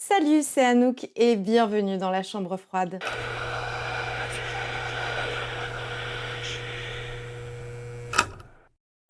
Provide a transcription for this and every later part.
Salut, c'est Anouk et bienvenue dans la chambre froide.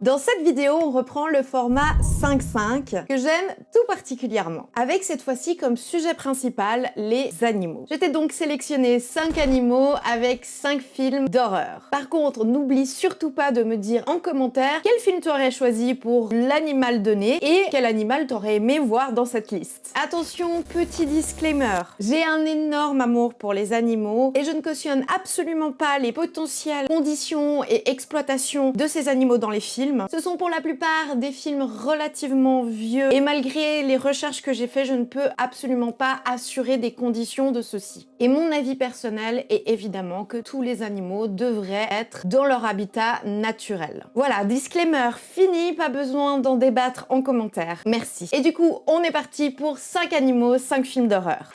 Dans cette vidéo, on reprend le format 5-5 que j'aime tout particulièrement, avec cette fois-ci comme sujet principal les animaux. J'étais donc sélectionné 5 animaux avec 5 films d'horreur. Par contre, n'oublie surtout pas de me dire en commentaire quel film tu aurais choisi pour l'animal donné et quel animal t'aurais aimé voir dans cette liste. Attention, petit disclaimer, j'ai un énorme amour pour les animaux et je ne cautionne absolument pas les potentielles conditions et exploitations de ces animaux dans les films. Ce sont pour la plupart des films relativement vieux et malgré les recherches que j'ai faites, je ne peux absolument pas assurer des conditions de ceux-ci. Et mon avis personnel est évidemment que tous les animaux devraient être dans leur habitat naturel. Voilà, disclaimer fini, pas besoin d'en débattre en commentaire. Merci. Et du coup, on est parti pour 5 animaux, 5 films d'horreur.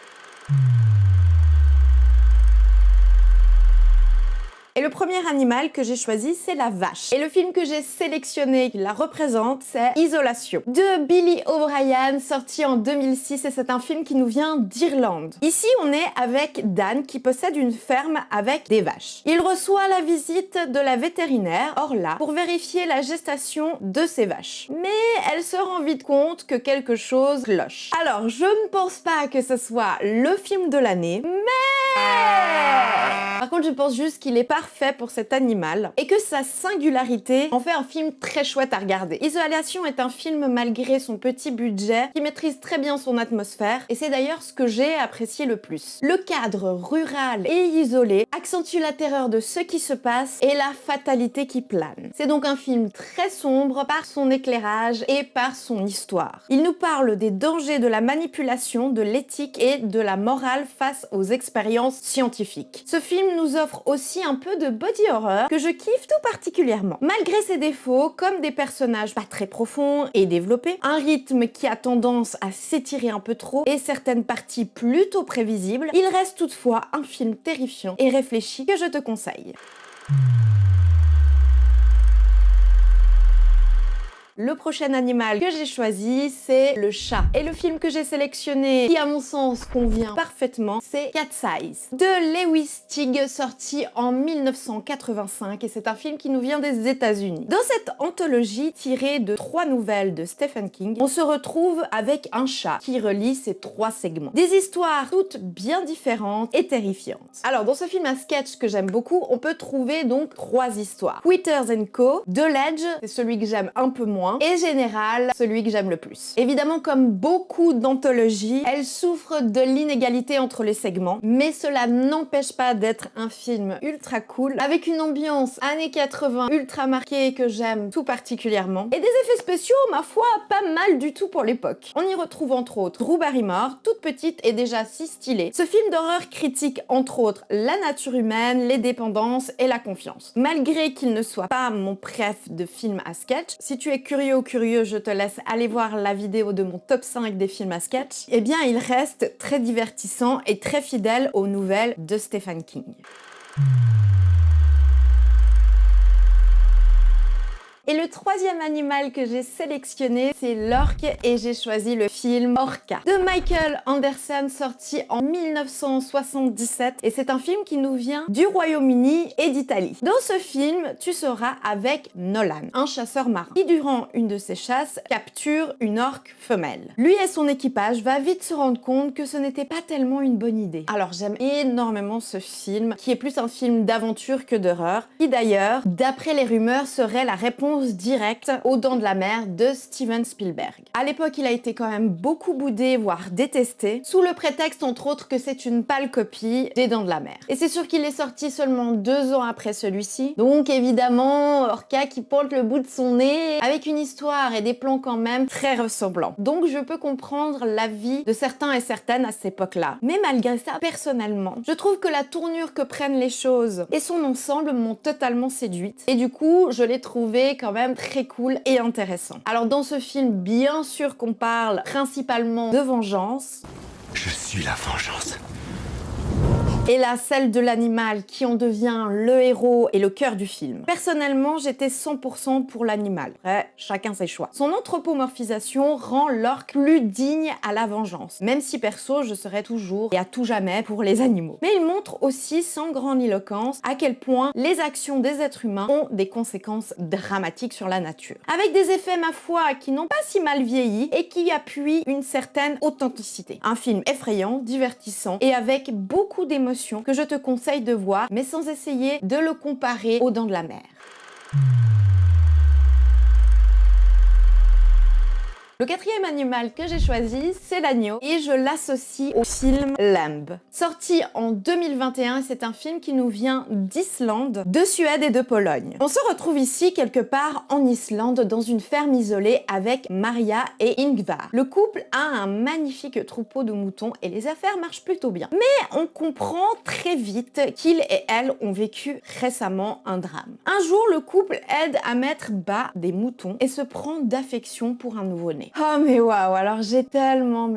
Et le premier animal que j'ai choisi, c'est la vache. Et le film que j'ai sélectionné qui la représente, c'est Isolation, de Billy O'Brien, sorti en 2006, et c'est un film qui nous vient d'Irlande. Ici, on est avec Dan, qui possède une ferme avec des vaches. Il reçoit la visite de la vétérinaire, Orla, pour vérifier la gestation de ses vaches. Mais elle se rend vite compte que quelque chose cloche. Alors, je ne pense pas que ce soit le film de l'année, mais... Par contre, je pense juste qu'il est parfait pour cet animal et que sa singularité en fait un film très chouette à regarder. Isolation est un film malgré son petit budget qui maîtrise très bien son atmosphère et c'est d'ailleurs ce que j'ai apprécié le plus. Le cadre rural et isolé accentue la terreur de ce qui se passe et la fatalité qui plane. C'est donc un film très sombre par son éclairage et par son histoire. Il nous parle des dangers de la manipulation, de l'éthique et de la morale face aux expériences scientifiques. Ce film nous offre aussi un peu de body horror que je kiffe tout particulièrement. Malgré ses défauts, comme des personnages pas très profonds et développés, un rythme qui a tendance à s'étirer un peu trop et certaines parties plutôt prévisibles, il reste toutefois un film terrifiant et réfléchi que je te conseille. Le prochain animal que j'ai choisi, c'est le chat. Et le film que j'ai sélectionné, qui à mon sens convient parfaitement, c'est Cat's Eyes, de Lewis Teague, sorti en 1985. Et c'est un film qui nous vient des États-Unis. Dans cette anthologie tirée de 3 nouvelles de Stephen King, on se retrouve avec un chat qui relie ces 3 segments. Des histoires toutes bien différentes et terrifiantes. Alors, dans ce film à sketch que j'aime beaucoup, on peut trouver donc 3 histoires. Quitters & Co, The Ledge, c'est celui que j'aime un peu moins, et Général, celui que j'aime le plus. Évidemment, comme beaucoup d'anthologies, elle souffre de l'inégalité entre les segments, mais cela n'empêche pas d'être un film ultra cool, avec une ambiance années 80 ultra marquée que j'aime tout particulièrement, et des effets spéciaux, ma foi, pas mal du tout pour l'époque. On y retrouve entre autres Drew Barrymore, toute petite et déjà si stylée. Ce film d'horreur critique entre autres la nature humaine, les dépendances et la confiance. Malgré qu'il ne soit pas mon préf de film à sketch, si tu es curieux ou curieux, je te laisse aller voir la vidéo de mon top 5 des films à sketch, eh bien il reste très divertissant et très fidèle aux nouvelles de Stephen King. Et le troisième animal que j'ai sélectionné, c'est l'orque et j'ai choisi le film Orca de Michael Anderson, sorti en 1977 et c'est un film qui nous vient du Royaume-Uni et d'Italie. Dans ce film, tu seras avec Nolan, un chasseur marin qui durant une de ses chasses capture une orque femelle. Lui et son équipage va vite se rendre compte que ce n'était pas tellement une bonne idée. Alors j'aime énormément ce film qui est plus un film d'aventure que d'horreur, qui d'ailleurs, d'après les rumeurs, serait la réponse directe aux Dents de la Mer de Steven Spielberg. À l'époque, il a été quand même beaucoup boudé, voire détesté, sous le prétexte entre autres que c'est une pâle copie des Dents de la Mer. Et c'est sûr qu'il est sorti seulement 2 ans après celui-ci, donc évidemment, Orca qui pointe le bout de son nez, avec une histoire et des plans quand même très ressemblants. Donc je peux comprendre l'avis de certains et certaines à cette époque-là. Mais malgré ça, personnellement, je trouve que la tournure que prennent les choses et son ensemble m'ont totalement séduite. Et du coup, je l'ai trouvé quand même très cool et intéressant. Alors dans ce film, bien sûr qu'on parle principalement de vengeance. Je suis la vengeance. et là celle de l'animal qui en devient le héros et le cœur du film. Personnellement, j'étais 100% pour l'animal. Après, chacun ses choix. Son anthropomorphisation rend l'orque plus digne à la vengeance, même si perso, je serais toujours et à tout jamais pour les animaux. Mais il montre aussi sans grandiloquence à quel point les actions des êtres humains ont des conséquences dramatiques sur la nature. Avec des effets, ma foi, qui n'ont pas si mal vieilli et qui appuient une certaine authenticité. Un film effrayant, divertissant et avec beaucoup d'émotions que je te conseille de voir, mais sans essayer de le comparer aux Dents de la Mer. Le quatrième animal que j'ai choisi, c'est l'agneau et je l'associe au film Lamb. Sorti en 2021, c'est un film qui nous vient d'Islande, de Suède et de Pologne. On se retrouve ici quelque part en Islande dans une ferme isolée avec Maria et Ingvar. Le couple a un magnifique troupeau de moutons et les affaires marchent plutôt bien. Mais on comprend très vite qu'ils et elle ont vécu récemment un drame. Un jour, le couple aide à mettre bas des moutons et se prend d'affection pour un nouveau-né. Oh mais waouh, alors j'ai tellement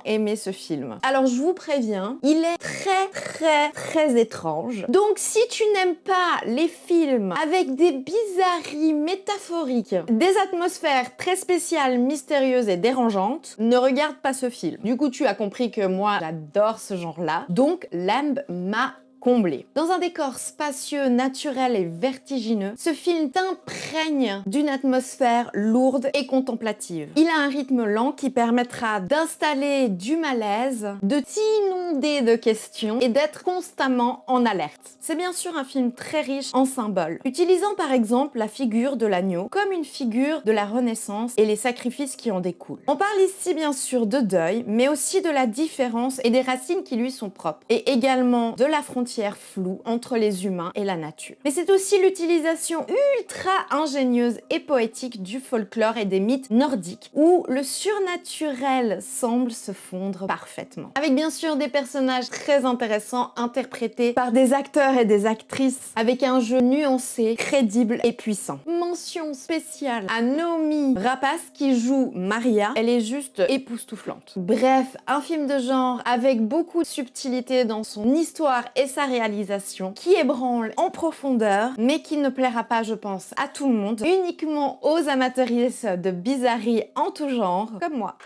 aimé ce film. Alors je vous préviens, il est très étrange. Donc si tu n'aimes pas les films avec des bizarreries métaphoriques, des atmosphères très spéciales, mystérieuses et dérangeantes, ne regarde pas ce film. Du coup tu as compris que moi j'adore ce genre-là, donc Lamb m'a comblé. Dans un décor spacieux, naturel et vertigineux, ce film t'imprègne d'une atmosphère lourde et contemplative. Il a un rythme lent qui permettra d'installer du malaise, de t'inonder de questions et d'être constamment en alerte. C'est bien sûr un film très riche en symboles, utilisant par exemple la figure de l'agneau comme une figure de la Renaissance et les sacrifices qui en découlent. On parle ici bien sûr de deuil, mais aussi de la différence et des racines qui lui sont propres, et également de la frontière floue entre les humains et la nature. Mais c'est aussi l'utilisation ultra ingénieuse et poétique du folklore et des mythes nordiques, où le surnaturel semble se fondre parfaitement. Avec bien sûr des personnages très intéressants interprétés par des acteurs et des actrices, avec un jeu nuancé, crédible et puissant. Mention spéciale à Noomi Rapace qui joue Maria, elle est juste époustouflante. Bref, un film de genre avec beaucoup de subtilité dans son histoire et sa réalisation, qui ébranle en profondeur, mais qui ne plaira pas, je pense, à tout le monde, uniquement aux amateuristes de bizarreries en tout genre, comme moi.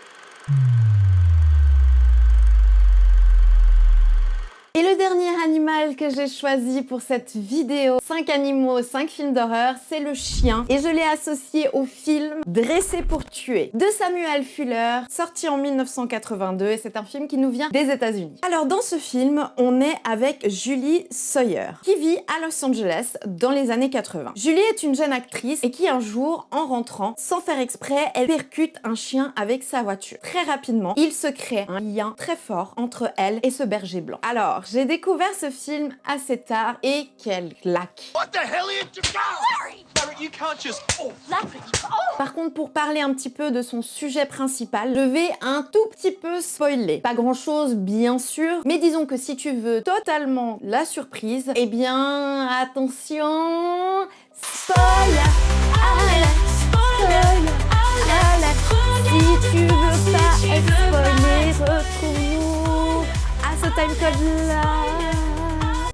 Et le dernier animal que j'ai choisi pour cette vidéo, 5 animaux, 5 films d'horreur, c'est le chien. Et je l'ai associé au film Dressé pour tuer de Samuel Fuller, sorti en 1982, et c'est un film qui nous vient des États-Unis. Alors dans ce film, on est avec Julie Sawyer, qui vit à Los Angeles dans les années 80. Julie est une jeune actrice et qui un jour, en rentrant, sans faire exprès, elle percute un chien avec sa voiture. Très rapidement, il se crée un lien très fort entre elle et ce berger blanc. Alors, j'ai découvert ce film assez tard et quelle claque! What the hell are you doing? Larry, you can't just... Par contre, pour parler un petit peu de son sujet principal, je vais un tout petit peu spoiler. Pas grand chose, bien sûr, mais disons que si tu veux totalement la surprise, eh bien, attention... Spoiler! Si tu veux pas être spoilé, retrouve-nous à ce timecode-là.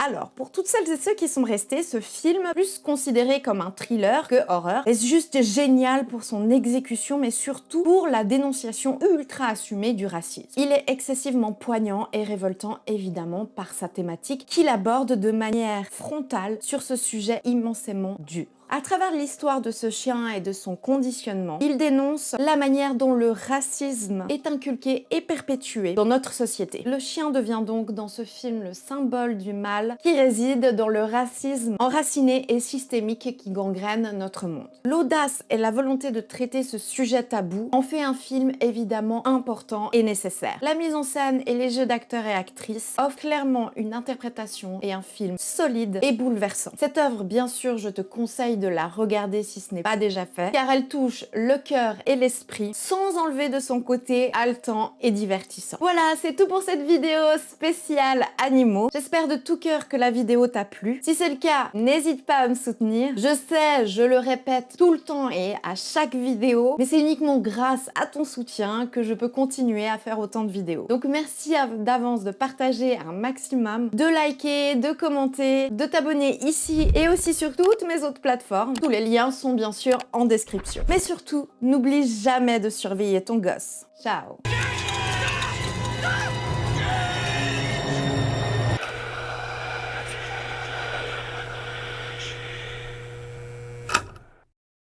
Alors, pour toutes celles et ceux qui sont restés, ce film, plus considéré comme un thriller que horreur, est juste génial pour son exécution, mais surtout pour la dénonciation ultra assumée du racisme. Il est excessivement poignant et révoltant, évidemment, par sa thématique, qu'il aborde de manière frontale sur ce sujet immensément dur. À travers l'histoire de ce chien et de son conditionnement, il dénonce la manière dont le racisme est inculqué et perpétué dans notre société. Le chien devient donc dans ce film le symbole du mal qui réside dans le racisme enraciné et systémique qui gangrène notre monde. L'audace et la volonté de traiter ce sujet tabou en fait un film évidemment important et nécessaire. La mise en scène et les jeux d'acteurs et actrices offrent clairement une interprétation et un film solide et bouleversant. Cette œuvre, bien sûr, je te conseille de la regarder si ce n'est pas déjà fait, car elle touche le cœur et l'esprit sans enlever de son côté haletant et divertissant. Voilà, c'est tout pour cette vidéo spéciale animaux. J'espère de tout cœur que la vidéo t'a plu. Si c'est le cas, n'hésite pas à me soutenir. Je sais, je le répète tout le temps et à chaque vidéo, mais c'est uniquement grâce à ton soutien que je peux continuer à faire autant de vidéos. Donc merci d'avance de partager un maximum, de liker, de commenter, de t'abonner ici et aussi sur toutes mes autres plateformes. Tous les liens sont bien sûr en description. Mais surtout, n'oublie jamais de surveiller ton gosse. Ciao!